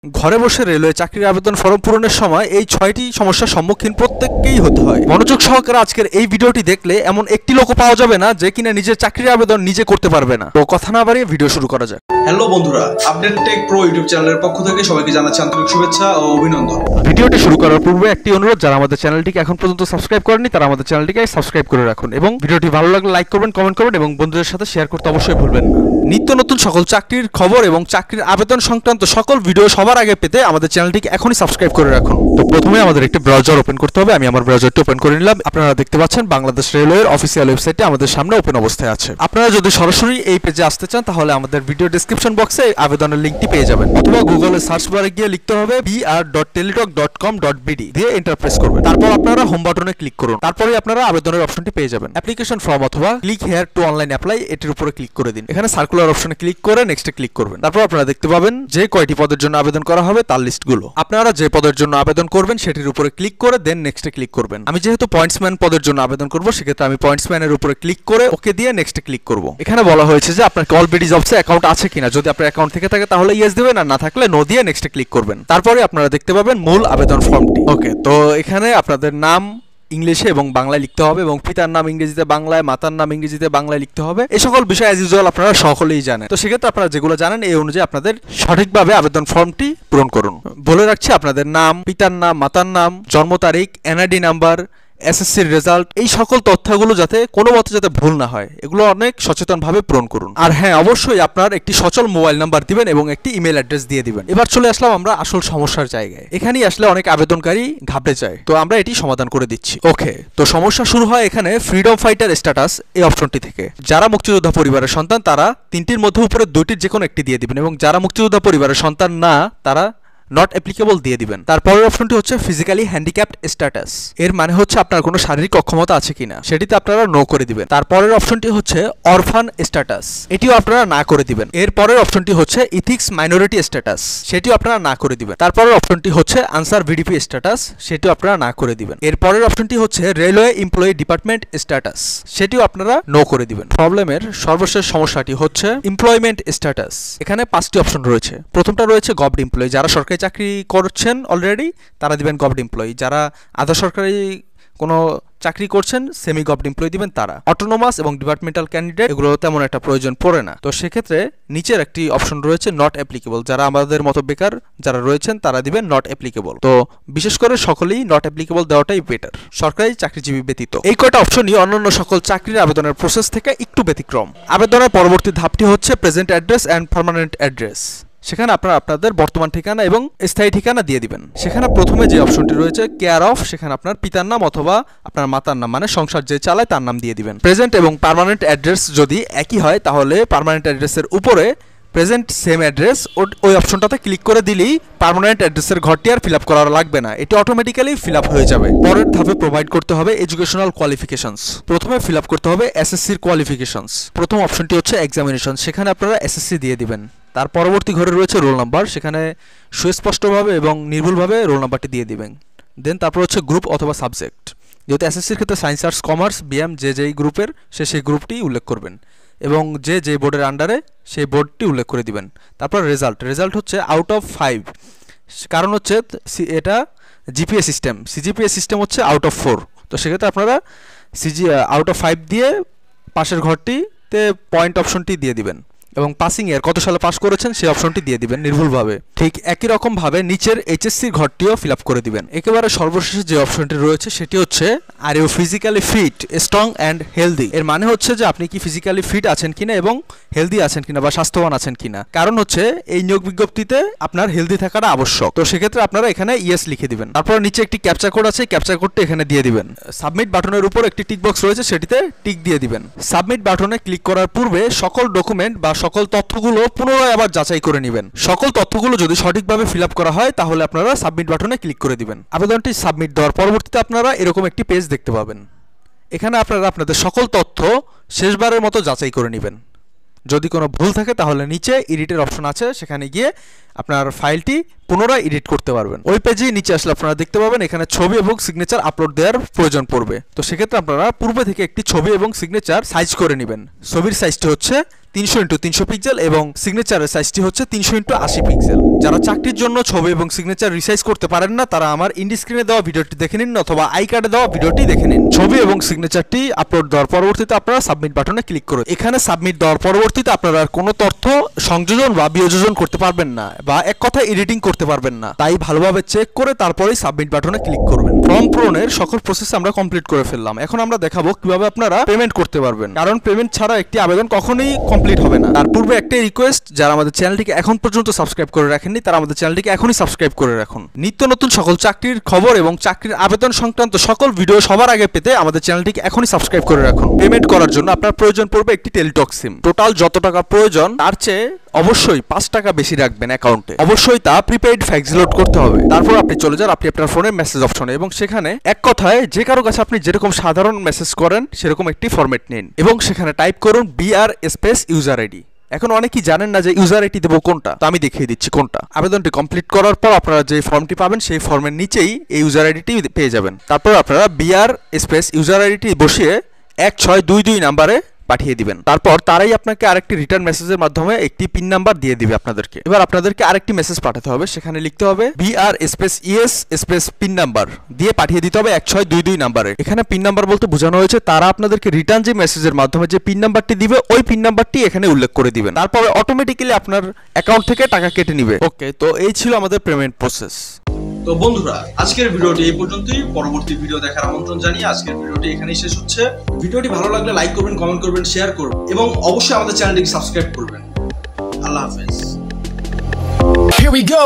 ঘরে বসে রেলওয়ে চাকরির আবেদন ফর্ম পূরণের সময় এই 6টি সমস্যার সম্মুখীন প্রত্যেককেই হতে হয়। মনোযোগ সহকারে আজকের এই ভিডিওটি দেখলে এমন একটি লোকও পাওয়া যাবে না যে কিনা নিজের চাকরির আবেদন নিজে করতে পারবে না। তো কথা না বাড়িয়ে ভিডিও শুরু করা যাক। হ্যালো বন্ধুরা, আপডেট টেক প্রো ইউটিউব চ্যানেলের পক্ষ থেকে সবাইকে জানাচ্ছি আন্তরিক শুভেচ্ছা ও অভিনন্দন। ভিডিওটি শুরু করার পূর্বে একটি অনুরোধ, যারা আমাদের চ্যানেলটিকে এখন পর্যন্ত সাবস্ক্রাইব করেনি তারা আমাদের চ্যানেলটিকে সাবস্ক্রাইব করে রাখুন এবং ভিডিওটি ভালো লাগলে লাইক করবেন, কমেন্ট করবেন এবং বন্ধুদের সাথে শেয়ার করতে অবশ্যই ভুলবেন না। নিত্য নতুন সকল চাকরির খবর এবং চাকরির আবেদন সংক্রান্ত সকল ভিডিও সবার আগে পেতে আমাদের চ্যানেলটিকে এখনই সাবস্ক্রাইব করে রাখুন। তো প্রথমে আমাদের একটি ব্রাউজার ওপেন করতে হবে। আমি আমার ব্রাউজারটি ওপেন করে নিলাম। আপনারা দেখতে পাচ্ছেন বাংলাদেশ রেলওয়ের অফিসিয়াল ওয়েবসাইটটি আমাদের সামনে ওপেন অবস্থায় আছে। আপনারা যদি সরাসরি এই পেজে আসতে চান তাহলে আমাদের ভিডিও ডেসক্রিপশন বক্সে আবেদনের লিংকটি পেয়ে যাবেন, অথবা গুগলে সার্চ বারে গিয়ে লিখতে হবে br.teletalk.com.bd দিয়ে এন্টার প্রেস করবেন। তারপর আপনারা হোম বাটনে ক্লিক করুন। তারপরে আপনারা আবেদনের অপশনটি পেয়ে যাবেন। অ্যাপ্লিকেশন ফর্ম অথবা click here two online apply এটির উপরে ক্লিক করে দিন। এখানে সার্কুলার অপশনে ক্লিক করে নেক্সটে ক্লিক করবেন। তারপর আপনারা দেখতে পাবেন যে কয়টি পদের জন্য আবেদন করা হবে তার লিস্টগুলো। আপনারা যে পদের জন্য আবেদন করবেন সেটির উপরে ক্লিক করে দেন নেক্সটে ক্লিক করবেন। আমি যেহেতু পয়েন্টসম্যান পদের জন্য আবেদন করব, সেক্ষেত্রে আমি পয়েন্টসম্যানের উপরে ক্লিক করে ওকে দিয়ে নেক্সটে ক্লিক করব। এখানে বলা হয়েছে যে আপনার অলরেডি জবসে অ্যাকাউন্ট আছে কিনা। যদি আপনার অ্যাকাউন্ট থেকে থাকে তাহলে ইয়েস দিবেন, আর না থাকলে নো দিয়ে নেক্সটে ক্লিক করবেন। তারপরে আপনারা দেখতে পাবেন মূল আবেদন ফর্মটি। ওকে, তো এখানে আপনাদের নাম ইংলিশে এবং বাংলায় লিখতে হবে এবং পিতার নাম ইংরেজিতে বাংলায়, মাতার নাম ইংরেজিতে বাংলায় লিখতে হবে। এই সকল বিষয় অ্যাজ ইউজুয়াল আপনারা সকলেই জানেন। তো সেক্ষেত্রে আপনারা যেগুলো জানেন এই অনুযায়ী আপনাদের সঠিকভাবে আবেদন ফর্মটি পূরণ করুন। বলে রাখছি, আপনাদের নাম, পিতার নাম, মাতার নাম, জন্ম তারিখ, এনআইডি নাম্বার, এসএসসির রেজাল্ট, এই সকল তথ্যগুলো যাতে কোনো মতে যাতে ভুল না হয় এগুলো অনেক সচেতনভাবে পূরণ করুন। আর হ্যাঁ, অবশ্যই আপনার একটি সচল মোবাইল নাম্বার দিবেন এবং একটি ইমেল অ্যাড্রেস দিয়ে দিবেন। এবার চলে আসলাম আমরা আসল সমস্যার জায়গায়। এখানেই আসলে অনেক আবেদনকারী ঘাবড়ে যায়, তো আমরা এটি সমাধান করে দিচ্ছি। ওকে, তো সমস্যা শুরু হয় এখানে ফ্রিডম ফাইটার স্ট্যাটাস এই অপশনটি থেকে। যারা মুক্তিযোদ্ধা পরিবারের সন্তান তারা তিনটির মধ্যে উপরে দুইটির যে কোনো একটি দিয়ে দিবেন এবং যারা মুক্তিযোদ্ধা পরিবারের সন্তান না তারা নট অ্যাপ্লিকেবল দিয়ে দিবেন। তারপরের অপশনটি হচ্ছে ফিজিক্যালি হ্যান্ডিক্যাপড স্ট্যাটাস। এর মানে হচ্ছে আপনার কোনো শারীরিক অক্ষমতা আছে কিনা, সেটিতে আপনারা নো করে দিবেন। তারপরের অপশনটি হচ্ছে অরফান স্ট্যাটাস, এটিও আপনারা না করে দিবেন। এর পরের অপশনটি হচ্ছে ইথিক্স মাইনরিটি স্ট্যাটাস, সেটিও আপনারা না করে দিবেন। তারপরের অপশনটি হচ্ছে আনসার ভিডিপি স্ট্যাটাস, সেটিও আপনারা না করে দিবেন। এর পরের অপশনটি হচ্ছে রেলওয়ে এমপ্লয়ি ডিপার্টমেন্ট স্ট্যাটাস, সেটিও আপনারা নো করে দিবেন। প্রবলেমের সর্বশেষ সমস্যাটি হচ্ছে এমপ্লয়মেন্ট স্ট্যাটাস। এখানে 5টি অপশন রয়েছে। প্রথমটা রয়েছে গভর্নমেন্ট এমপ্লয়ি, যারা সরকারি চাকরি করছেন অলরেডি তারা দিবেন গভর্নমেন্ট এমপ্লয়ি। যারা আধা সরকারি কোনো চাকরি করছেন সেমি গভর্নমেন্ট এমপ্লয়ি দিবেন তারা। অটোনোমাস এবং ডিপার্টমেন্টাল ক্যান্ডিডেট এগুলো তেমন একটা প্রয়োজন পড়ে না। তো সেক্ষেত্রে নিচের একটি অপশন রয়েছে নট অ্যাপ্লিকেবল, যারা আমাদের মতো বেকার যারা রয়েছেন তারা দিবেন নট অ্যাপ্লিকেবল। তো বিশেষ করে সকলেই নট অ্যাপ্লিকেবল দেওয়াটাই বেটার, সরকারি চাকরিজীবী ব্যতীত। এই কয়টা অপশনই অন্যান্য সকল চাকরির আবেদনের প্রসেস থেকে একটু ব্যতিক্রম। আবেদনের পরবর্তী ধাপটি হচ্ছে present address and permanent address. সেখানে আপনারা আপনাদের বর্তমান ঠিকানা এবং স্থায়ী ঠিকানা দিয়ে দিবেন। সেখানে প্রথমে যে অপশনটি রয়েছে কেয়ার অফ, সেখানে আপনার পিতার নাম অথবা আপনার মাতার নাম, মানে সংসার যে চালায় তার নাম দিয়ে দিবেন। প্রেজেন্ট এবং পার্মানেন্ট অ্যাড্রেস যদি একই হয় তাহলে পার্মানেন্ট অ্যাড্রেসের উপরে প্রেজেন্ট সেম অ্যাড্রেস ওই অপশনটাতে ক্লিক করে দিলেই পার্মানেন্ট অ্যাড্রেসের ঘরটি আর ফিল আপ করা লাগবে না, এটি অটোমেটিক্যালি ফিল আপ হয়ে যাবে। পরের ধাপে প্রোভাইড করতে হবে এডুকেশনাল কোয়ালিফিকেশনস। প্রথমে ফিল আপ করতে হবে এসএসসির কোয়ালিফিকেশনস। প্রথম অপশনটি হচ্ছে এক্সামিনেশন, সেখানে আপনারা এসএসসি দিয়ে দিবেন। তার পরবর্তী ঘরে রয়েছে রোল নাম্বার, সেখানে সুস্পষ্টভাবে এবং নির্ভুলভাবে রোল নাম্বারটি দিয়ে দিবেন। দেন তারপর হচ্ছে গ্রুপ অথবা সাবজেক্ট, যেহেতু এসএসসির ক্ষেত্রে সায়েন্স, আর্টস, কমার্স, বিএম যে যেই গ্রুপের সেই গ্রুপটি উল্লেখ করবেন এবং যে বোর্ডের আন্ডারে সেই বোর্ডটি উল্লেখ করে দিবেন। তারপর রেজাল্ট হচ্ছে আউট অফ 5, কারণ হচ্ছে এটা জিপিএ সিস্টেম, সিজিপিএ সিস্টেম হচ্ছে আউট অফ 4। তো সেক্ষেত্রে আপনারা আউট অফ 5 দিয়ে পাশের ঘরটিতে পয়েন্ট অপশনটি দিয়ে দিবেন এবং পাসিং এর কত সালে পাস করেছেন সেই অপশনটি দিয়ে দিবেন নির্ভুলভাবে। ঠিক একই রকম ভাবে নিচের এইচএসসির ঘরটিও ফিল আপ করে দিবেন। একেবারে সর্বশেষে যে অপশনটি রয়েছে সেটি হচ্ছে are you physically fit, strong and healthy. এর মানে হচ্ছে যে আপনি কি ফিজিক্যালি ফিট আছেন কিনা এবং হেলদি আছেন কিনা বা স্বাস্থ্যবান আছেন কিনা। কারণ হচ্ছে এই নিয়োগ বিজ্ঞপ্তিতে আপনার হেলদি থাকাটা আবশ্যক। তো সেক্ষেত্রে আপনারা এখানে ইয়েস লিখে দিবেন। তারপর নিচে একটি ক্যাপচা কোড আছে, ক্যাপচা কোডটি এখানে দিয়ে দিবেন। সাবমিট বাটনের উপর একটি টিক বক্স রয়েছে, সেটিতে টিক দিয়ে দিবেন। সাবমিট বাটনে ক্লিক করার পূর্বে সকল ডকুমেন্ট বা সকল তথ্যগুলো পুনরায় আবার যাচাই করে নেবেন। সকল তথ্যগুলো যদি সঠিকভাবে ফিল আপ করা হয় তাহলে আপনারা সাবমিট বাটনে ক্লিক করে দিবেন। আবেদনটি সাবমিট দেওয়ার পরবর্তীতে আপনারা এরকম একটি পেজ দেখতে পাবেন। এখানে আপনারা আপনাদের সকল তথ্য শেষবারের মতো যাচাই করে নেবেন। যদি কোনো ভুল থাকে তাহলে নিচে এডিটের অপশন আছে, সেখানে গিয়ে আপনার ফাইলটি পুনরায় এডিট করতে পারবেন। ওই পেজে নিচে আসলে আপনারা দেখতে পাবেন এখানে ছবি এবং সিগনেচার আপলোড দেওয়ার প্রয়োজন পড়বে। তো সেক্ষেত্রে আপনারা পূর্বে থেকে একটি ছবি এবং সিগনেচার সাইজ করে নেবেন। ছবির সাইজটি হচ্ছে 300x300 পিক্সেল এবং সিগনেচারের সাইজটি হচ্ছে 300x80 পিক্সেল। যারা চাকরির জন্য ছবি এবং সিগনেচার রিসাইজ করতে পারেন না তারা আমার ইন্ডি স্ক্রিনে দেওয়া ভিডিওটি দেখে নিন অথবা আই কার্ডে দেওয়া ভিডিওটি দেখে নিন। ছবি এবং সিগনেচারটি আপলোড দেওয়ার পরবর্তীতে আপনারা সাবমিট বাটনে ক্লিক করুন। এখানে সাবমিট দেওয়ার পরবর্তীতে আপনারা আর কোনো তথ্য সংযোজন বা বিয়োজন করতে পারবেন না বা এক কথায় এডিটিং করতে পারবেন না। তাই ভালোভাবে চেক করে তারপরেই সাবমিট বাটনে ক্লিক করবেন। ফর্ম পূরণের সকল প্রসেস আমরা কমপ্লিট করে ফেললাম। এখন আমরা দেখাবো কিভাবে আপনারা পেমেন্ট করতে পারবেন, কারণ পেমেন্ট ছাড়া একটি আবেদন কখনোই কমপ্লিট হবে না। তার পূর্বে একটাই রিকোয়েস্ট, যারা আমাদের চ্যানেলটিকে এখন পর্যন্ত সাবস্ক্রাইব করে রাখেননি তারা আমাদের চ্যানেলটিকে এখনই সাবস্ক্রাইব করে রাখুন। নিত্য নতুন সকল চাকরির খবর এবং চাকরির আবেদন সংক্রান্ত সকল ভিডিও সবার আগে পেতে আমাদের চ্যানেলটিকে এখনই সাবস্ক্রাইব করে রাখুন। পেমেন্ট করার জন্য আপনার প্রয়োজন পড়বে একটি টেলিটক সিম। টোটাল যত টাকা প্রয়োজন তার চেয়ে অবশ্যই 5 টাকা বেশি রাখবেন অ্যাকাউন্টে। অবশ্যই তা প্রিপেইড ফ্যাক্স লোড করতে হবে। তারপর আপনি চলে যান আপনি আপনার ফোনে মেসেজ অপশনে এবং সেখানে এক কথায় যে কারো কাছে আপনি যেরকম সাধারণ মেসেজ করেন সেরকম একটি ফরম্যাট নিন এবং সেখানে টাইপ করুন BR স্পেস ইউজার আইডি। এখন অনেকেই জানেন না যে ইউজার আইডি দেবো কোনটা, তো আমি দেখিয়ে দিচ্ছি কোনটা। আবেদনটি কমপ্লিট করার পর আপনারা যে ফর্মটি পাবেন সেই ফর্মের নিচেই এই ইউজার আইডিটি পেয়ে যাবেন। তারপর আপনারা BR স্পেস ইউজার আইডিটি বসিয়ে 1622 নাম্বারে পাঠিয়ে দিবেন। তারপর তারাই আপনাকে আরেকটি রিটার্ন মেসেজের মাধ্যমে একটি পিন নাম্বার দিয়ে দিবে আপনাদেরকে। এবার আপনাদেরকে আরেকটি মেসেজ পাঠাতে হবে, সেখানে লিখতে হবে BR space ES space pin number দিয়ে পাঠিয়ে দিতে হবে 1622 নাম্বারে। এখানে পিন নাম্বার বলতে বোঝানো হয়েছে তারা আপনাদেরকে রিটার্ন যে মেসেজের মাধ্যমে যে পিন নাম্বারটি দিবে ওই পিন নাম্বারটি এখানে উল্লেখ করে দিবেন। তারপরে অটোমেটিক্যালি আপনার অ্যাকাউন্ট থেকে টাকা কেটে নিবে। ওকে, তো এই ছিল আমাদের পেমেন্ট প্রসেস। তো বন্ধুরা, আজকের ভিডিওটি এই পর্যন্তই। পরবর্তী ভিডিও দেখার আমন্ত্রণ জানিয়ে আজকের ভিডিওটি এখানেই শেষ হচ্ছে। ভিডিওটি ভালো লাগলে লাইক করবেন, কমেন্ট করবেন, শেয়ার করবেন এবং অবশ্যই আমাদের চ্যানেলটিকে সাবস্ক্রাইব করবেন। আল্লাহ হাফেজ। Here we go.